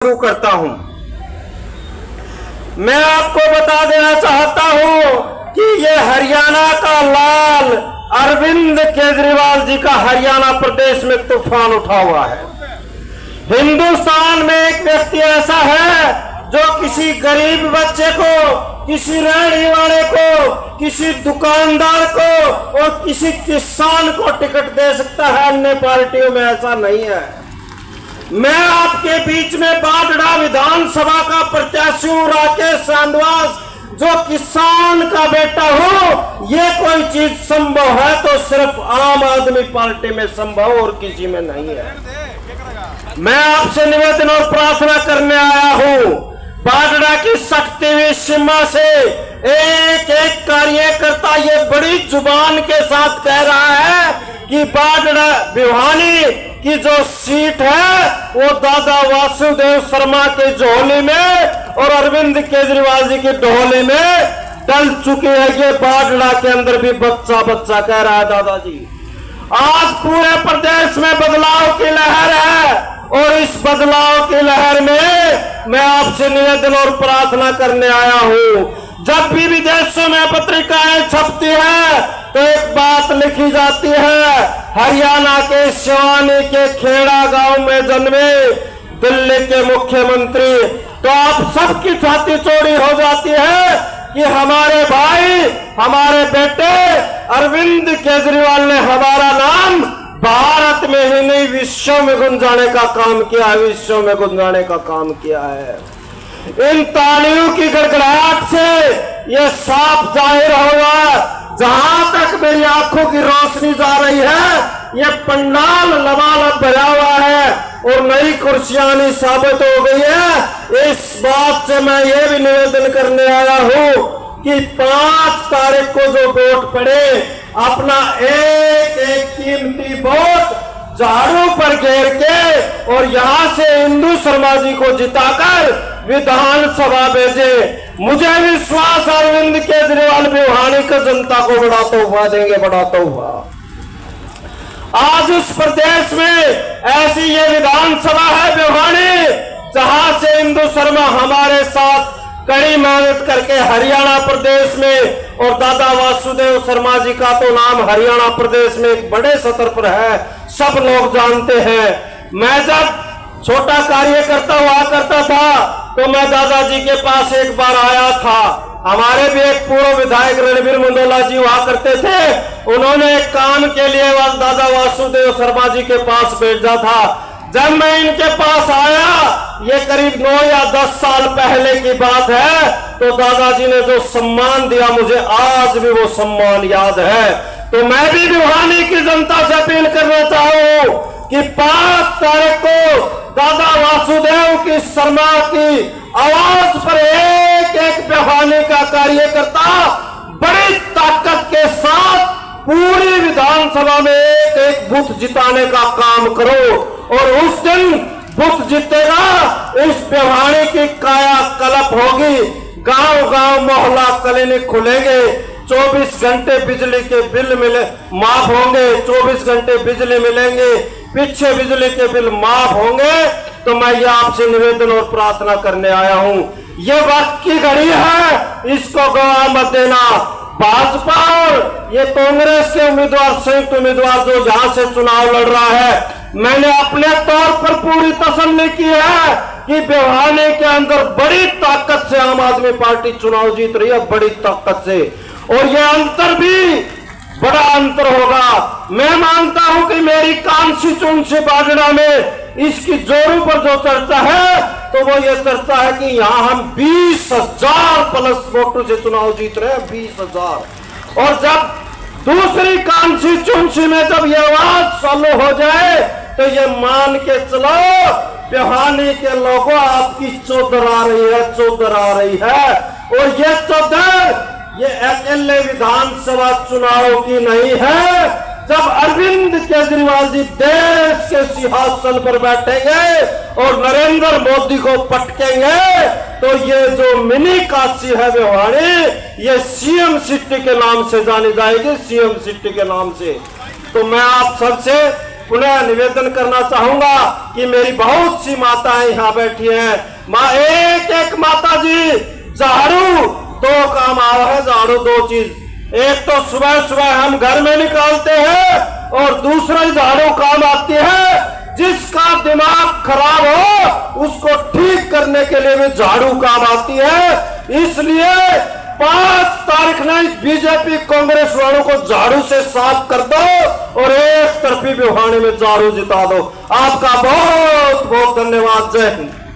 गुफ्तगू करता हूं। मैं आपको बता देना चाहता हूं कि ये हरियाणा का लाल अरविंद केजरीवाल जी का हरियाणा प्रदेश में तूफान उठा हुआ है। हिंदुस्तान में एक व्यक्ति ऐसा है जो किसी गरीब बच्चे को, किसी रेहड़ी वाले को, किसी दुकानदार को और किसी किसान को टिकट दे सकता है, अन्य पार्टियों में ऐसा नहीं है। मैं आपके बीच में बाडड़ा विधानसभा का प्रत्याशी हूं, राकेश सांडवास, जो किसान का बेटा हूं। ये कोई चीज संभव है तो सिर्फ आम आदमी पार्टी में संभव और किसी में नहीं है। मैं आपसे निवेदन और प्रार्थना करने आया हूं, बाडड़ा की शक्ति हुई सीमा से एक एक कार्यकर्ता ये बड़ी जुबान के साथ कह रहा है कि बाडड़ा भिवानी की जो सीट है वो दादा वासुदेव शर्मा के झोली में और अरविंद केजरीवाल जी की ढोली में डल चुकी है। ये बाडड़ा के अंदर भी बच्चा बच्चा कह रहा है दादाजी। आज पूरे प्रदेश में बदलाव की लहर है और इस बदलाव की लहर में मैं आपसे निवेदन और प्रार्थना करने आया हूं। जब भी विदेशों में पत्रिकाएं छपती है तो एक बात लिखी जाती है, हरियाणा के सिवानी के खेड़ा गांव में जन्मे दिल्ली के मुख्यमंत्री। तो आप सबकी छाती चौड़ी हो जाती है कि हमारे भाई, हमारे बेटे अरविंद केजरीवाल ने हमारा नाम भारत में ही नहीं विश्व में गुंजाने का काम किया है, विश्व में गुंजाने का काम किया है। इन तालियों की गड़गड़ाहट से यह साफ जाहिर होगा, जहां तक मेरी आंखों की रोशनी जा रही है यह पंडाल लबालब भरा हुआ है और नई कुर्सियां नहीं साबित हो गई है। इस बात से मैं ये भी निवेदन करने आया हूं कि 5 तारीख को जो वोट पड़े, अपना एक एक कीमती वोट झाड़ू पर घेर के और यहां से इंदू शर्मा जी को जिताकर विधानसभा भेजे। मुझे विश्वास अरविंद केजरीवाल भिवानी को जनता को बड़ा तोहफा देंगे, बड़ा तोहफा। आज इस प्रदेश में ऐसी ये विधानसभा है भिवानी, जहां से इंदू शर्मा हमारे साथ कड़ी मेहनत करके हरियाणा प्रदेश में, और दादा वासुदेव शर्मा जी का तो नाम हरियाणा प्रदेश में एक बड़े स्तर पर है, सब लोग जानते हैं। मैं जब छोटा कार्यकर्ता हुआ करता था तो मैं दादाजी के पास एक बार आया था। हमारे भी एक पूर्व विधायक रणबीर मंडोला जी हुआ करते थे, उन्होंने एक काम के लिए दादा वासुदेव शर्मा जी के पास भेजा था। जब मैं इनके पास आया, ये करीब 9 या 10 साल पहले की बात है, तो दादाजी ने जो सम्मान दिया मुझे आज भी वो सम्मान याद है। तो मैं भी भिवानी की जनता से अपील करना चाहूं कि 5 तारीख को दादा वासुदेव की शर्मा की आवाज पर एक एक भिवानी का कार्यकर्ता बड़ी ताकत के साथ पूरी विधानसभा में एक एक बूथ जिताने का काम करो, और उस दिन बूथ जीतेगा, इस भिवानी की काया कल्प होगी। गांव गांव मोहल्ला क्लिनिक खुलेंगे, 24 घंटे बिजली के बिल मिले माफ होंगे, 24 घंटे बिजली मिलेंगे, पीछे बिजली के बिल माफ होंगे। तो मैं ये आपसे निवेदन और प्रार्थना करने आया हूं, ये वक्त की घड़ी है, इसको गवा मत देना। भाजपा और ये कांग्रेस के उम्मीदवार, संयुक्त उम्मीदवार जो यहां से चुनाव लड़ रहा है, मैंने अपने तौर पर पूरी तसल्ली की है कि भिवानी के अंदर बड़ी ताकत से आम आदमी पार्टी चुनाव जीत रही है, बड़ी ताकत से, और ये अंतर भी बड़ा अंतर होगा। मैं मानता हूं कि मेरी कांस्टिट्यूएंसी बाडड़ा में इसकी जोरों पर जो चर्चा है तो वो ये चर्चा है कि यहां हम 20,000 प्लस वोटों से चुनाव जीत रहे हैं, 20,000। और जब दूसरी कांस्टिट्यूएंसी में जब ये आवाज चालू हो जाए तो ये मान के चलो भिवानी के लोगों आपकी चौधर आ रही है, चौधर आ रही है। और ये चौधर ये अकेले विधानसभा चुनाव की नहीं है। जब अरविंद केजरीवाल जी देश के सिंहासन पर बैठेंगे और नरेंद्र मोदी को पटकेंगे तो ये जो मिनी काशी है भिवानी, ये सीएम सिटी के नाम से जानी जाएगी, सीएम सिटी के नाम से। तो मैं आप सबसे पुनः निवेदन करना चाहूंगा कि मेरी बहुत सी माताएं यहाँ बैठी हैं। माँ एक एक माता जी, झाड़ू दो काम आया है, झाड़ू दो चीज। एक तो सुबह सुबह हम घर में निकालते हैं और दूसरा झाड़ू काम आती है। जिसका दिमाग खराब हो उसको ठीक करने के लिए भी झाड़ू काम आती है। इसलिए 5 तारीख नहीं, बीजेपी कांग्रेस वालों को झाड़ू से साफ कर दो और एक तरफी भिवानी में झाड़ू जिता दो। आपका बहुत बहुत धन्यवाद। जय हिंद।